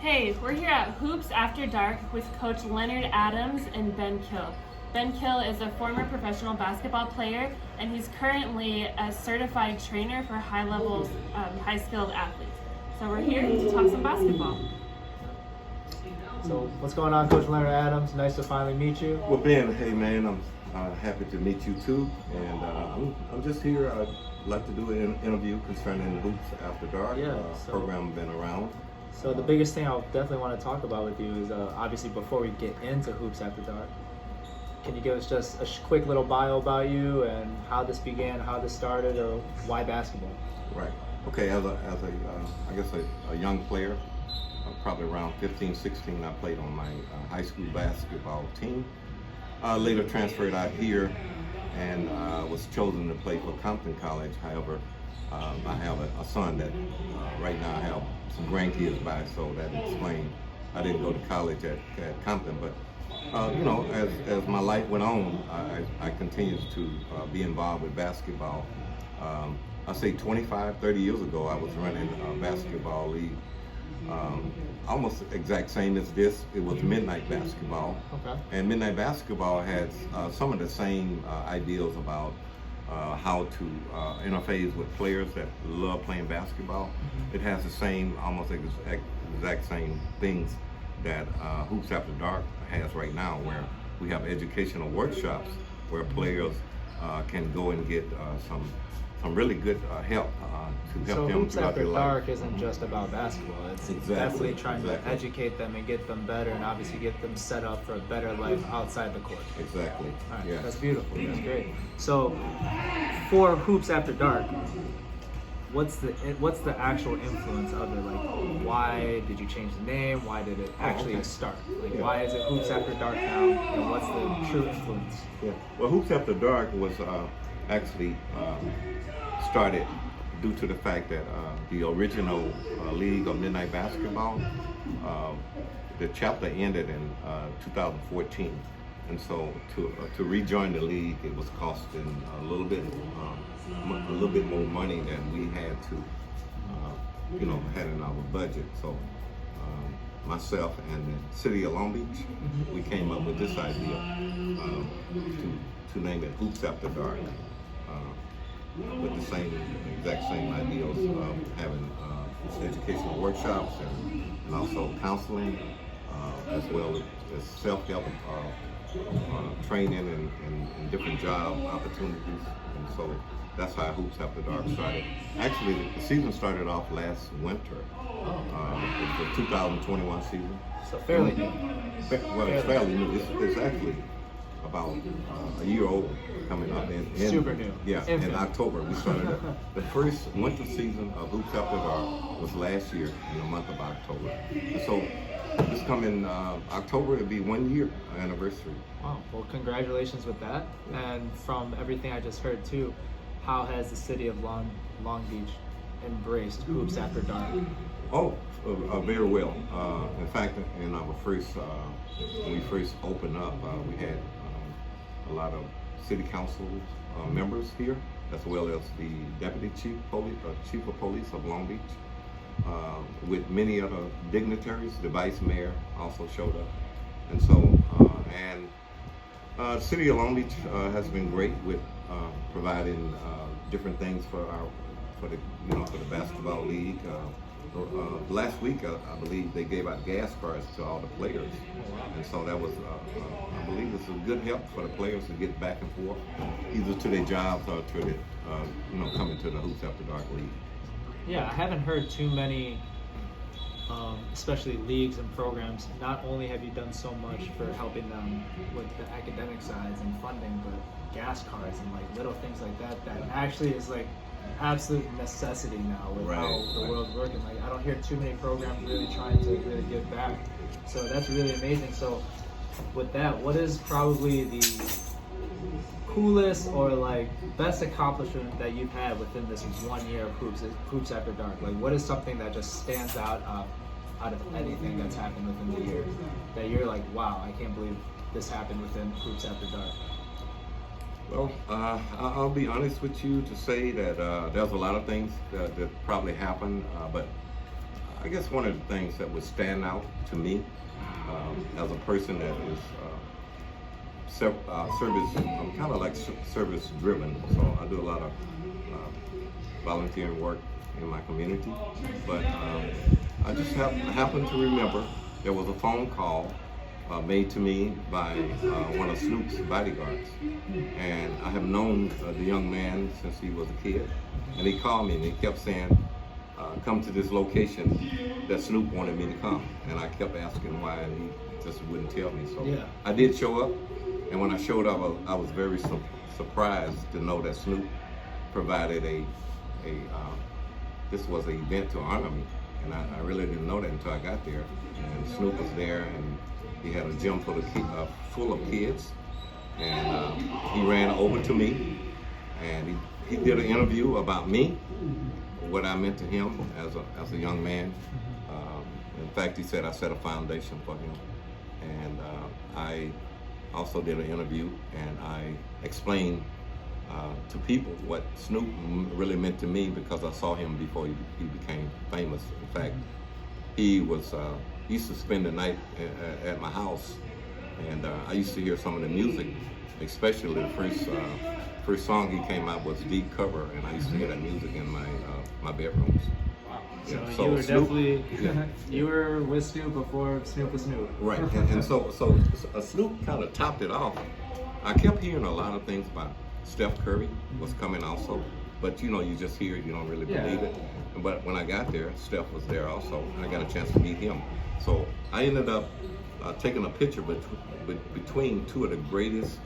Hey, we're here at Hoops After Dark with Coach Leonard Adams and Ben Kill. Ben Kill is a former professional basketball player, and he's currently a certified trainer for high-level, high-skilled athletes. So we're here to talk some basketball. So what's going on, Coach Leonard Adams? Nice to finally meet you. Well, Ben, hey man, I'm happy to meet you too, and I'm just here. I'd like to do an interview concerning Hoops After Dark. Yeah, program been around. So the biggest thing I definitely want to talk about with you is obviously before we get into Hoops After Dark, can you give us just a quick little bio about you and how this began, how this started, or why basketball? Right. Okay. As a young player, probably around 15, 16, I played on my high school basketball team. Later transferred out here and was chosen to play for Compton College. However, I have a son that right now I have some grandkids by, so that explains I didn't go to college at Compton. But as my life went on, I continued to be involved with basketball. I say 25, 30 years ago, I was running a basketball league. Almost exact same as this. It was midnight basketball. Okay. And midnight basketball has some of the same ideals about how to interface with players that love playing basketball. Mm-hmm. It has the same, almost exact same things that Hoops After Dark has right now, where we have educational workshops where players can go and get some really good help to help them Hoops throughout After their Dark life. isn't just about basketball. It's definitely trying to educate them and get them better, and obviously get them set up for a better life outside the court. Exactly. All right, Yeah. That's beautiful. That's great. So, for Hoops After Dark, what's the actual influence of it? Like, why did you change the name? Why did it actually start? Like, why is it Hoops After Dark now? And what's the true influence? Yeah. Well, Hoops After Dark was actually started due to the fact that the original League of Midnight Basketball, the chapter ended in 2014, and so to rejoin the league, it was costing a little bit more money than we had to, had in our budget. So myself and the city of Long Beach, we came up with this idea to name it Hoops After Dark. With the exact same ideals of having educational workshops and also counseling, as well as self-help training and different job opportunities. And so that's how Hoops After Dark started. Actually, the season started off last winter. It's the 2021 season. So fairly new. Well, it's fairly new. It's actually about a year old, coming up in super new. Yeah, in October. We started the first winter season of Hoops After Dark was last year in the month of October. And so this coming October, it'll be 1 year anniversary. Wow, well, congratulations with that. And from everything I just heard too, how has the city of Long Beach embraced Hoops After Dark? Oh, very well. In fact, in our when we first opened up, we had a lot of city council members here, as well as the deputy chief of police of Long Beach, with many other dignitaries. The vice mayor also showed up, and so the city of Long Beach has been great with providing different things for the basketball league. Last week, I believe they gave out gas cards to all the players, and so that was, I believe, it's a good help for the players to get back and forth, either to their jobs or to the, coming to the Hoops After Dark league. Yeah, I haven't heard too many, especially leagues and programs. Not only have you done so much for helping them with the academic sides and funding, but gas cards and like little things like that actually is like absolute necessity now with how the world's working. Like, I don't hear too many programs really trying to really give back. So that's really amazing. So with that, what is probably the coolest or like best accomplishment that you've had within this 1 year of Hoops After Dark? Like, what is something that just stands out of anything that's happened within the year that you're like, wow, I can't believe this happened within Hoops After Dark? Well, I'll be honest with you to say that there's a lot of things that probably happened, but I guess one of the things that would stand out to me as a person that is service, I'm kind of like service driven, so I do a lot of volunteering work in my community. But I just happen to remember there was a phone call made to me by one of Snoop's bodyguards, and I have known the young man since he was a kid, and he called me and he kept saying, come to this location that Snoop wanted me to come, and I kept asking why, and he just wouldn't tell me. So yeah. I did show up, and when I showed up, I was very surprised to know that Snoop provided this was an event to honor me, and I really didn't know that until I got there. And Snoop was there, and he had a gym full of kids, and he ran over to me, and he did an interview about me, what I meant to him as a young man. In fact, he said I set a foundation for him, and I also did an interview, and I explained to people what Snoop really meant to me, because I saw him before he became famous. In fact, he used to spend the night at my house, and I used to hear some of the music, especially the first song he came out was Deep Cover, and I used to hear that music in my bedrooms. So, Yeah, you were Snoop, definitely, yeah. you were with Snoop before Snoop was Snoop. Right, and so Snoop kind of topped it off. I kept hearing a lot of things about Steph Curry was coming also, but you just hear it, you don't really believe it. But when I got there, Steph was there also, and I got a chance to meet him. So I ended up taking a picture between two of the greatest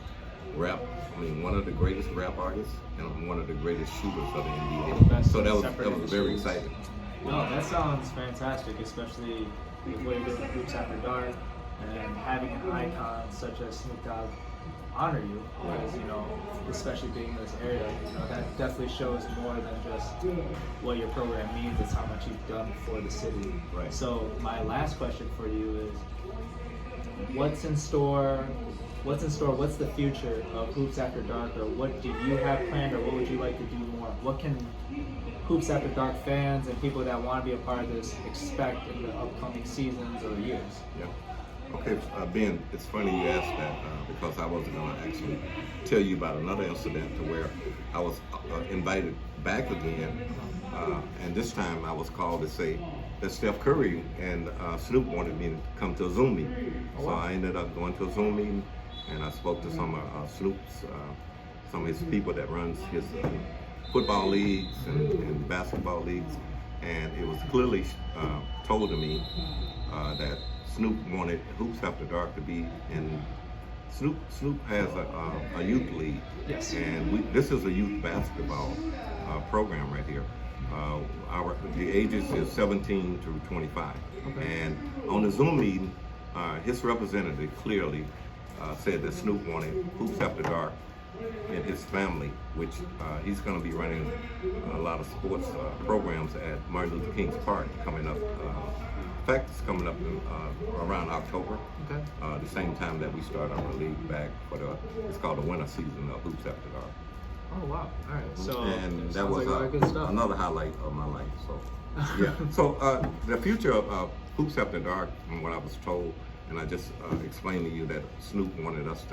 one of the greatest rap artists and one of the greatest shooters of the NBA. So that was very exciting. No, that sounds fantastic, especially with what you're doing with Hoops After Dark and having an icon such as Snoop Dogg honor you, because especially being in this area, that definitely shows more than just what your program means. It's how much you've done for the city. Right. So my last question for you is, what's in store? What's the future of Hoops After Dark, or what do you have planned, or what would you like to do more? What can Hoops After Dark fans and people that want to be a part of this expect in the upcoming seasons or years? Yeah. Okay, Ben, it's funny you asked that because I wasn't going to actually tell you about another incident to where I was invited back again, and this time I was called to say that Steph Curry and Snoop wanted me to come to a Zoom meeting. So I ended up going to a Zoom meeting, and I spoke to some of Snoop's, some of his people that runs his football leagues and basketball leagues, and it was clearly told to me that Snoop wanted Hoops After Dark to be in. Snoop has a youth league, yes, and this is a youth basketball program right here. The ages is 17 to 25, okay. And on the Zoom meeting, his representative clearly said that Snoop wanted Hoops After Dark in his family, which he's going to be running a lot of sports programs at Martin Luther King's Park coming up. In fact, it's coming up around October, okay. The same time that we start our league back for it's called the winter season of Hoops After Dark. Oh wow! All right, so and that was like another highlight of my life. So yeah, so the future of Hoops After Dark, from what I was told, and I just explained to you that Snoop wanted us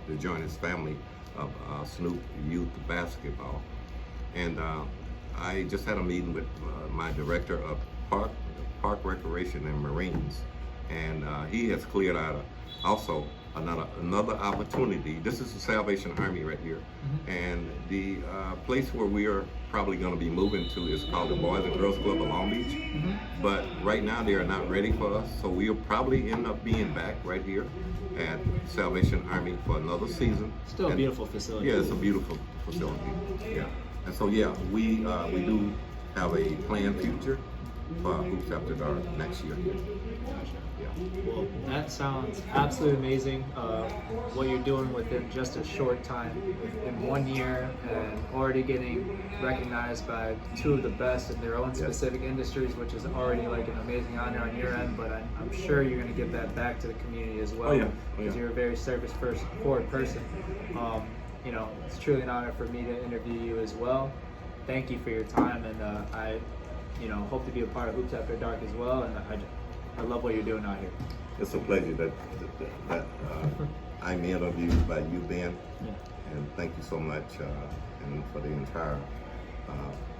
to join his family of Snoop Youth Basketball, and I just had a meeting with my director of Park Recreation and Marines, and he has cleared out also another opportunity. This is the Salvation Army right here, mm-hmm. And the place where we are probably going to be moving to is called the Boys and Girls Club of Long Beach, mm-hmm. But right now they are not ready for us, so we'll probably end up being back right here at Salvation Army for another season. Still a beautiful facility. Yeah, it's a beautiful facility. Yeah, and so yeah, we do have a planned future for Hoops After Dark next year. Yeah. Well, that sounds absolutely amazing. What you're doing within just a short time, in 1 year, and already getting recognized by two of the best in their own specific industries, which is already like an amazing honor on your end. But I'm sure you're going to give that back to the community as well, because you're a very forward person. It's truly an honor for me to interview you as well. Thank you for your time, and I hope to be a part of Hoops After Dark as well. And I love what you're doing out here. It's a pleasure that I'm interviewed by you, Ben. Yeah. And thank you so much, and for the entire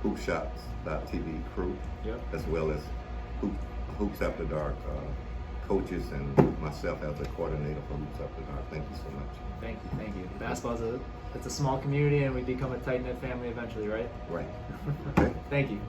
HoopShots.tv crew, Yep. as well as Hoops After Dark coaches and myself as a coordinator for Hoops After Dark. Thank you so much. Thank you. Basketball's it's a small community, and we become a tight-knit family eventually, right? Right. Okay. Thank you.